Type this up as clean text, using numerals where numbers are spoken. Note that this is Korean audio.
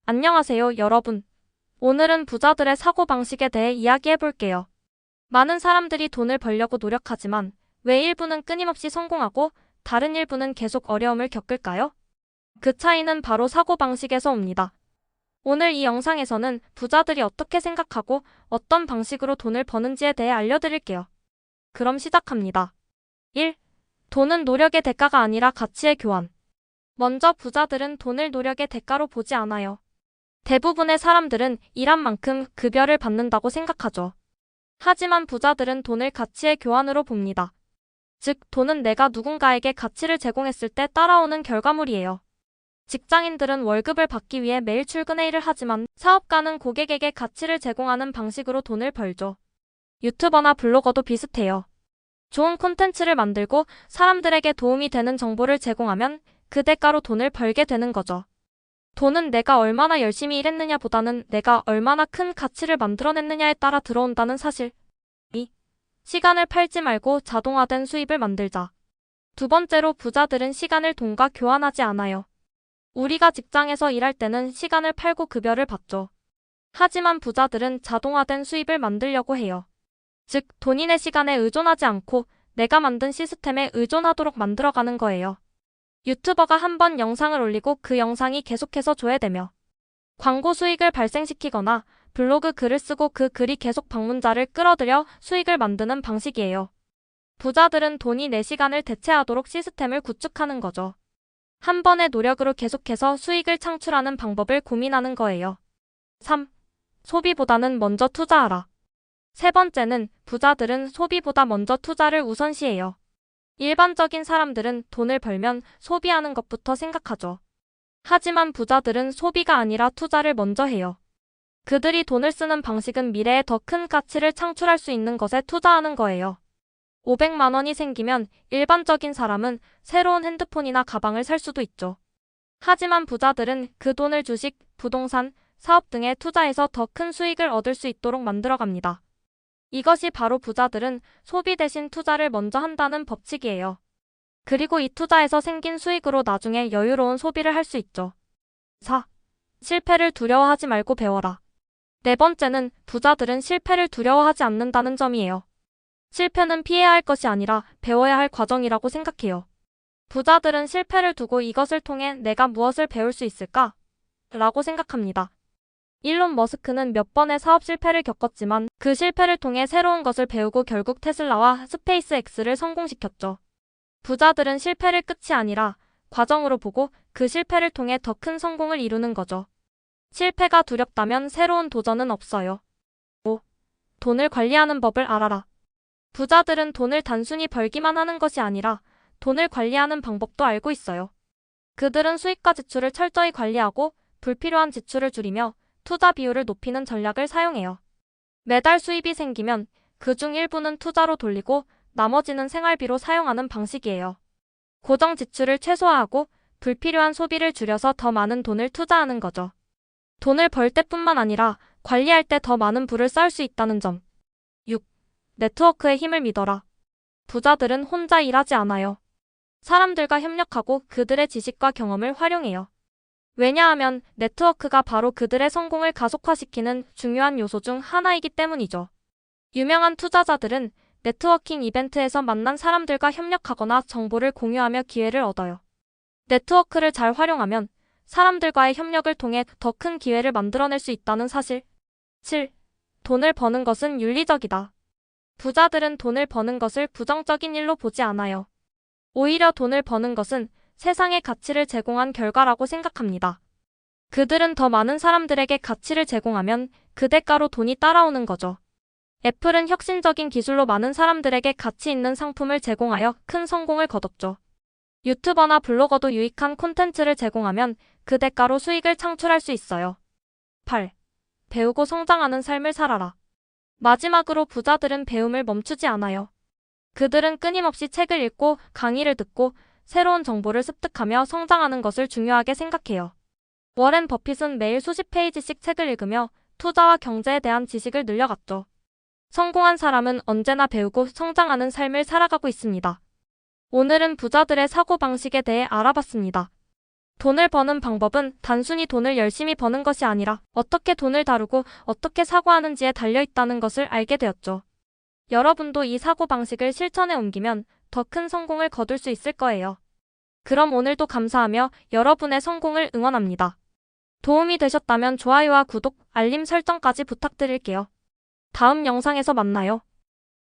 안녕하세요, 여러분. 오늘은 부자들의 사고방식에 대해 이야기해 볼게요. 많은 사람들이 돈을 벌려고 노력하지만 왜 일부는 끊임없이 성공하고 다른 일부는 계속 어려움을 겪을까요? 그 차이는 바로 사고방식에서 옵니다. 오늘 이 영상에서는 부자들이 어떻게 생각하고 어떤 방식으로 돈을 버는지에 대해 알려드릴게요. 그럼 시작합니다. 1. 돈은 노력의 대가가 아니라 가치의 교환. 먼저 부자들은 돈을 노력의 대가로 보지 않아요. 대부분의 사람들은 일한 만큼 급여를 받는다고 생각하죠. 하지만 부자들은 돈을 가치의 교환으로 봅니다. 즉, 돈은 내가 누군가에게 가치를 제공했을 때 따라오는 결과물이에요. 직장인들은 월급을 받기 위해 매일 출근해 일을 하지만 사업가는 고객에게 가치를 제공하는 방식으로 돈을 벌죠. 유튜버나 블로거도 비슷해요. 좋은 콘텐츠를 만들고 사람들에게 도움이 되는 정보를 제공하면 그 대가로 돈을 벌게 되는 거죠. 돈은 내가 얼마나 열심히 일했느냐보다는 내가 얼마나 큰 가치를 만들어냈느냐에 따라 들어온다는 사실. 2. 시간을 팔지 말고 자동화된 수입을 만들자. 두 번째로 부자들은 시간을 돈과 교환하지 않아요. 우리가 직장에서 일할 때는 시간을 팔고 급여를 받죠. 하지만 부자들은 자동화된 수입을 만들려고 해요. 즉, 돈이 내 시간에 의존하지 않고 내가 만든 시스템에 의존하도록 만들어가는 거예요. 유튜버가 한 번 영상을 올리고 그 영상이 계속해서 조회되며 광고 수익을 발생시키거나 블로그 글을 쓰고 그 글이 계속 방문자를 끌어들여 수익을 만드는 방식이에요. 부자들은 돈이 내 시간을 대체하도록 시스템을 구축하는 거죠. 한 번의 노력으로 계속해서 수익을 창출하는 방법을 고민하는 거예요. 3. 소비보다는 먼저 투자하라. 세 번째는 부자들은 소비보다 먼저 투자를 우선시해요. 일반적인 사람들은 돈을 벌면 소비하는 것부터 생각하죠. 하지만 부자들은 소비가 아니라 투자를 먼저 해요. 그들이 돈을 쓰는 방식은 미래에 더 큰 가치를 창출할 수 있는 것에 투자하는 거예요. 500만 원이 생기면 일반적인 사람은 새로운 핸드폰이나 가방을 살 수도 있죠. 하지만 부자들은 그 돈을 주식, 부동산, 사업 등에 투자해서 더 큰 수익을 얻을 수 있도록 만들어갑니다. 이것이 바로 부자들은 소비 대신 투자를 먼저 한다는 법칙이에요. 그리고 이 투자에서 생긴 수익으로 나중에 여유로운 소비를 할 수 있죠. 4. 실패를 두려워하지 말고 배워라. 네 번째는 부자들은 실패를 두려워하지 않는다는 점이에요. 실패는 피해야 할 것이 아니라 배워야 할 과정이라고 생각해요. 부자들은 실패를 두고 이것을 통해 내가 무엇을 배울 수 있을까? 라고 생각합니다. 일론 머스크는 몇 번의 사업 실패를 겪었지만 그 실패를 통해 새로운 것을 배우고 결국 테슬라와 스페이스X를 성공시켰죠. 부자들은 실패를 끝이 아니라 과정으로 보고 그 실패를 통해 더 큰 성공을 이루는 거죠. 실패가 두렵다면 새로운 도전은 없어요. 5. 돈을 관리하는 법을 알아라. 부자들은 돈을 단순히 벌기만 하는 것이 아니라 돈을 관리하는 방법도 알고 있어요. 그들은 수입과 지출을 철저히 관리하고 불필요한 지출을 줄이며 투자 비율을 높이는 전략을 사용해요. 매달 수입이 생기면 그중 일부는 투자로 돌리고 나머지는 생활비로 사용하는 방식이에요. 고정 지출을 최소화하고 불필요한 소비를 줄여서 더 많은 돈을 투자하는 거죠. 돈을 벌 때뿐만 아니라 관리할 때 더 많은 부를 쌓을 수 있다는 점. 6. 네트워크의 힘을 믿어라. 부자들은 혼자 일하지 않아요. 사람들과 협력하고 그들의 지식과 경험을 활용해요. 왜냐하면 네트워크가 바로 그들의 성공을 가속화시키는 중요한 요소 중 하나이기 때문이죠. 유명한 투자자들은 네트워킹 이벤트에서 만난 사람들과 협력하거나 정보를 공유하며 기회를 얻어요. 네트워크를 잘 활용하면 사람들과의 협력을 통해 더 큰 기회를 만들어낼 수 있다는 사실. 7. 돈을 버는 것은 윤리적이다. 부자들은 돈을 버는 것을 부정적인 일로 보지 않아요. 오히려 돈을 버는 것은 세상에 가치를 제공한 결과라고 생각합니다. 그들은 더 많은 사람들에게 가치를 제공하면 그 대가로 돈이 따라오는 거죠. 애플은 혁신적인 기술로 많은 사람들에게 가치 있는 상품을 제공하여 큰 성공을 거뒀죠. 유튜버나 블로거도 유익한 콘텐츠를 제공하면 그 대가로 수익을 창출할 수 있어요. 8. 배우고 성장하는 삶을 살아라. 마지막으로 부자들은 배움을 멈추지 않아요. 그들은 끊임없이 책을 읽고 강의를 듣고 새로운 정보를 습득하며 성장하는 것을 중요하게 생각해요. 워렌 버핏은 매일 수십 페이지씩 책을 읽으며 투자와 경제에 대한 지식을 늘려갔죠. 성공한 사람은 언제나 배우고 성장하는 삶을 살아가고 있습니다. 오늘은 부자들의 사고방식에 대해 알아봤습니다. 돈을 버는 방법은 단순히 돈을 열심히 버는 것이 아니라 어떻게 돈을 다루고 어떻게 사고하는지에 달려 있다는 것을 알게 되었죠. 여러분도 이 사고방식을 실천에 옮기면 더 큰 성공을 거둘 수 있을 거예요. 그럼 오늘도 감사하며 여러분의 성공을 응원합니다. 도움이 되셨다면 좋아요와 구독, 알림 설정까지 부탁드릴게요. 다음 영상에서 만나요.